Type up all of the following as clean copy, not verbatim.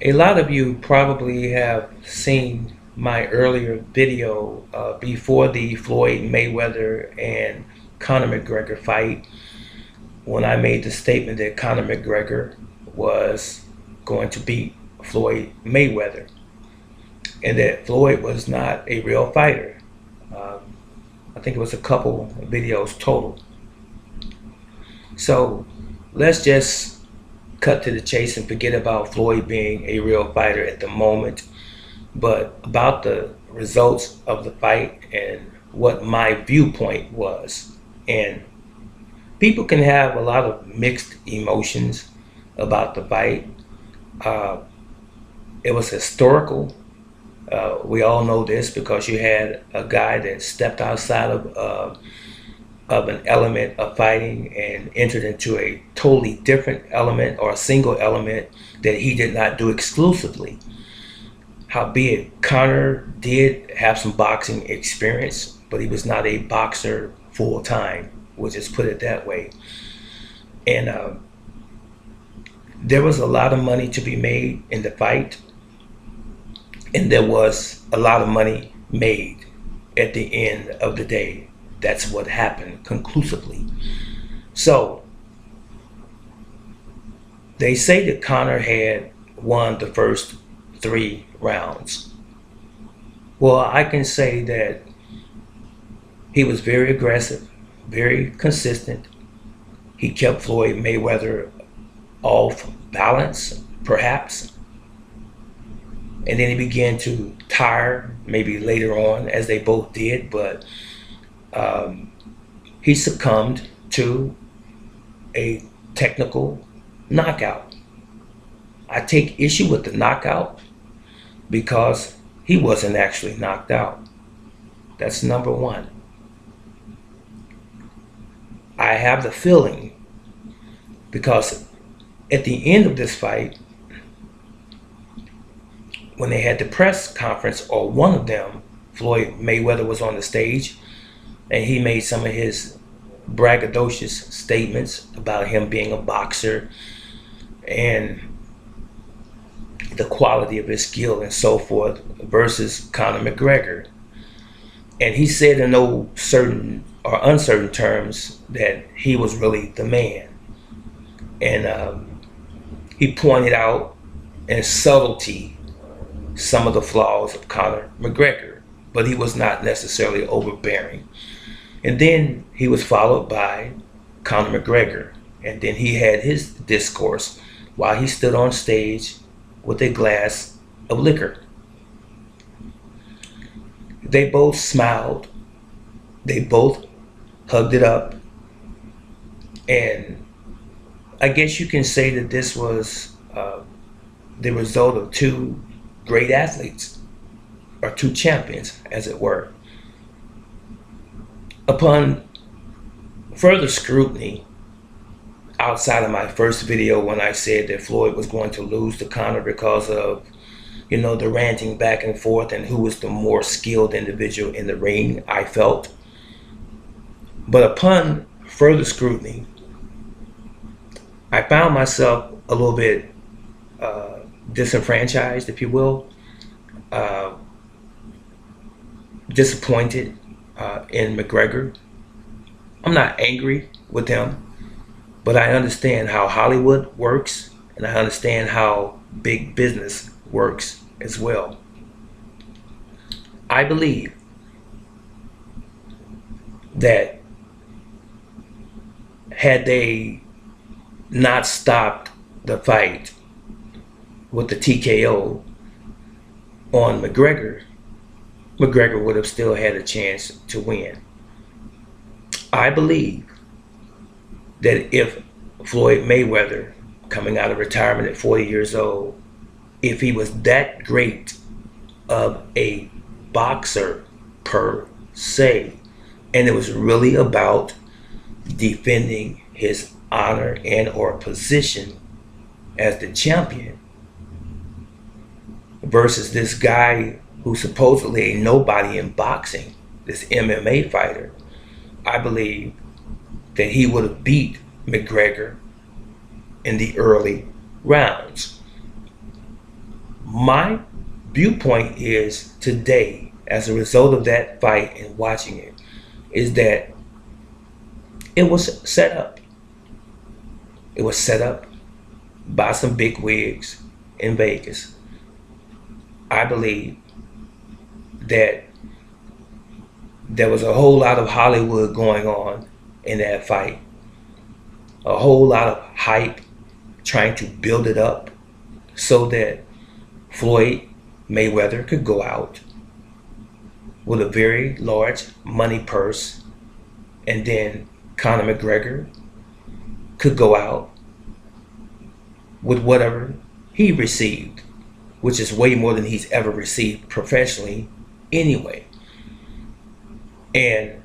A lot of you probably have seen my earlier video before the Floyd Mayweather and Connor McGregor fight when I made the statement that Connor McGregor was going to beat Floyd Mayweather and that Floyd was not a real fighter. Um, I think it was a couple videos total. So let's just cut to the chase and forget about Floyd being a real fighter at the moment, but about the results of the fight and what my viewpoint was. And people can have a lot of mixed emotions about the fight. Uh, it was historical. We all know this because you had a guy that stepped outside of an element of fighting and entered into a totally different element or a single element that he did not do exclusively. Howbeit, Connor did have some boxing experience, but he was not a boxer full time. We'll just put it that way. And there was a lot of money to be made in the fight, and there was a lot of money made at the end of the day. That's what happened conclusively. So they say that Connor had won the first 3 rounds. Well, I can say that he was very aggressive, very consistent. He kept Floyd Mayweather off balance, perhaps. And then he began to tire, maybe later on, as they both did, but um, he succumbed to a technical knockout. I take issue with the knockout because he wasn't actually knocked out. That's number one. I have the feeling because at the end of this fight, when they had the press conference, or one of them, Floyd Mayweather was on the stage and he made some of his braggadocious statements about him being a boxer and the quality of his skill and so forth versus Conor McGregor. And he said in no certain or uncertain terms that he was really the man. And he pointed out in subtlety some of the flaws of Conor McGregor, but he was not necessarily overbearing. And then he was followed by Conor McGregor, and then he had his discourse while he stood on stage with a glass of liquor. They both smiled, they both hugged it up, and I guess you can say that this was the result of two great athletes, or two champions, as it were. Upon further scrutiny, outside of my first video when I said that Floyd was going to lose to Conor because of, the ranting back and forth and who was the more skilled individual in the ring, I felt. But upon further scrutiny, I found myself a little bit disenfranchised, if you will, uh, disappointed in McGregor. I'm not angry with him, but I understand how Hollywood works and I understand how big business works as well. I believe that had they not stopped the fight with the TKO on McGregor, McGregor would have still had a chance to win. I believe that if Floyd Mayweather, coming out of retirement at 40 years old, if he was that great of a boxer per se, and it was really about defending his honor and or position as the champion versus this guy who's supposedly a nobody in boxing, this MMA fighter, I believe that he would have beat McGregor in the early rounds. my viewpoint is today, as a result of that fight and watching it, is that it was set up. It was set up by some big wigs in Vegas. I believe that there was a whole lot of Hollywood going on in that fight. A whole lot of hype, trying to build it up so that Floyd Mayweather could go out with a very large money purse, and then Connor McGregor could go out with whatever he received, which is way more than he's ever received professionally anyway. And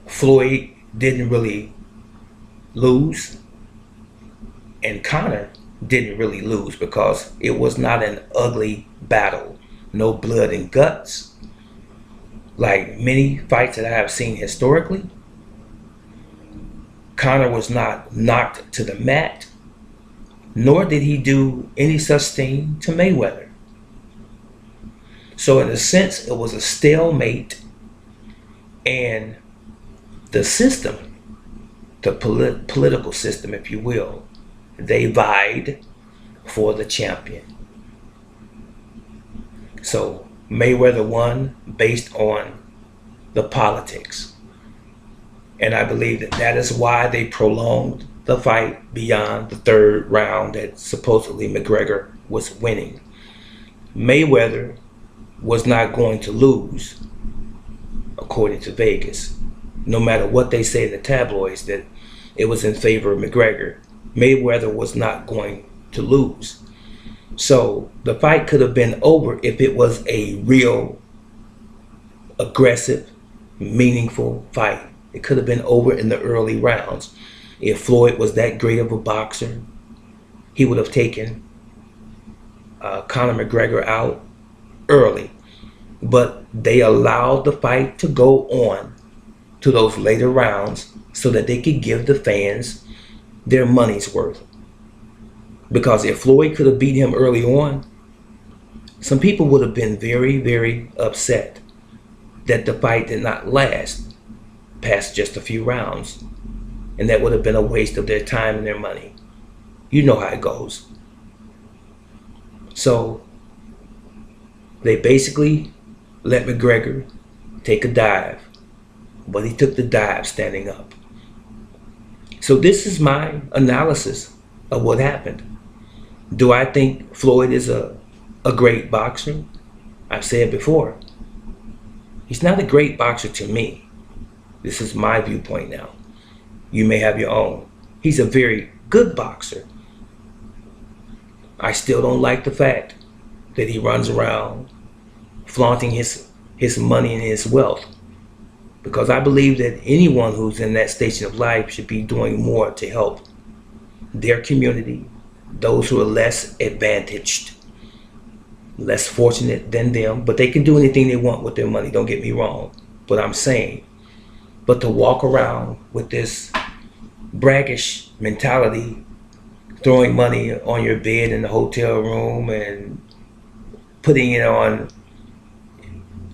Floyd didn't really lose, and Connor didn't really lose, because it was not an ugly battle. No blood and guts like many fights that I have seen historically. Connor was not knocked to the mat, nor did he do any such thing to Mayweather. So in a sense, it was a stalemate, and the system, the political system, if you will, they vied for the champion. So Mayweather won based on the politics. And I believe that that is why they prolonged the fight beyond the third round that supposedly McGregor was winning. Mayweather was not going to lose, according to Vegas. No matter what they say in the tabloids, that it was in favor of McGregor, Mayweather was not going to lose. So the fight could have been over if it was a real, aggressive, meaningful fight. It could have been over in the early rounds. If Floyd was that great of a boxer, he would have taken Conor McGregor out early. But they allowed the fight to go on to those later rounds so that they could give the fans their money's worth. Because if Floyd could have beat him early on, some people would have been very, very upset that the fight did not last past just a few rounds. And that would have been a waste of their time and their money. You know how it goes. So they basically let McGregor take a dive, but he took the dive standing up. So this is my analysis of what happened. Do I think Floyd is a great boxer? I've said before, he's not a great boxer to me. This is my viewpoint now. You may have your own. He's a very good boxer. I still don't like the fact that he runs around flaunting his money and his wealth, because I believe that anyone who's in that station of life should be doing more to help their community, those who are less advantaged, less fortunate than them. But they can do anything they want with their money, don't get me wrong, but I'm saying, but to walk around with this braggish mentality, throwing money on your bed in the hotel room and putting it on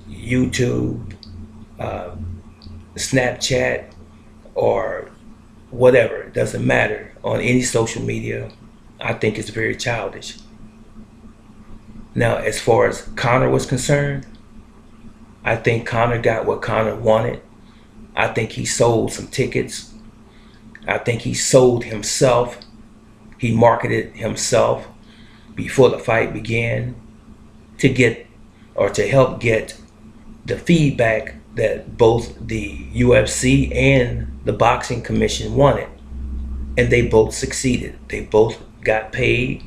YouTube, Snapchat, or whatever, it doesn't matter, on any social media, I think it's very childish. Now, as far as Connor was concerned, I think Connor got what Connor wanted. I think he sold some tickets. I think he sold himself. He marketed himself before the fight began to get, or to help get, the feedback that both the UFC and the Boxing Commission wanted. And they both succeeded. They both got paid,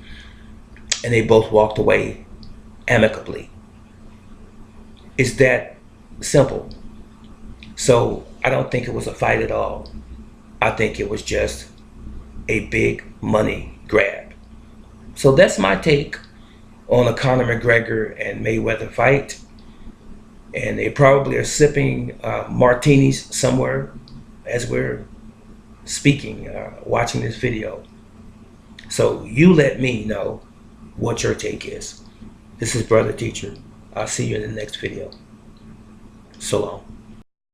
and they both walked away amicably. It's that simple. So I don't think it was a fight at all. I think it was just a big money grab. So that's my take on the Conor McGregor and Mayweather fight. And they probably are sipping martinis somewhere as we're speaking, watching this video. So you let me know what your take is. This is Brother Teacher. I'll see you in the next video. So long.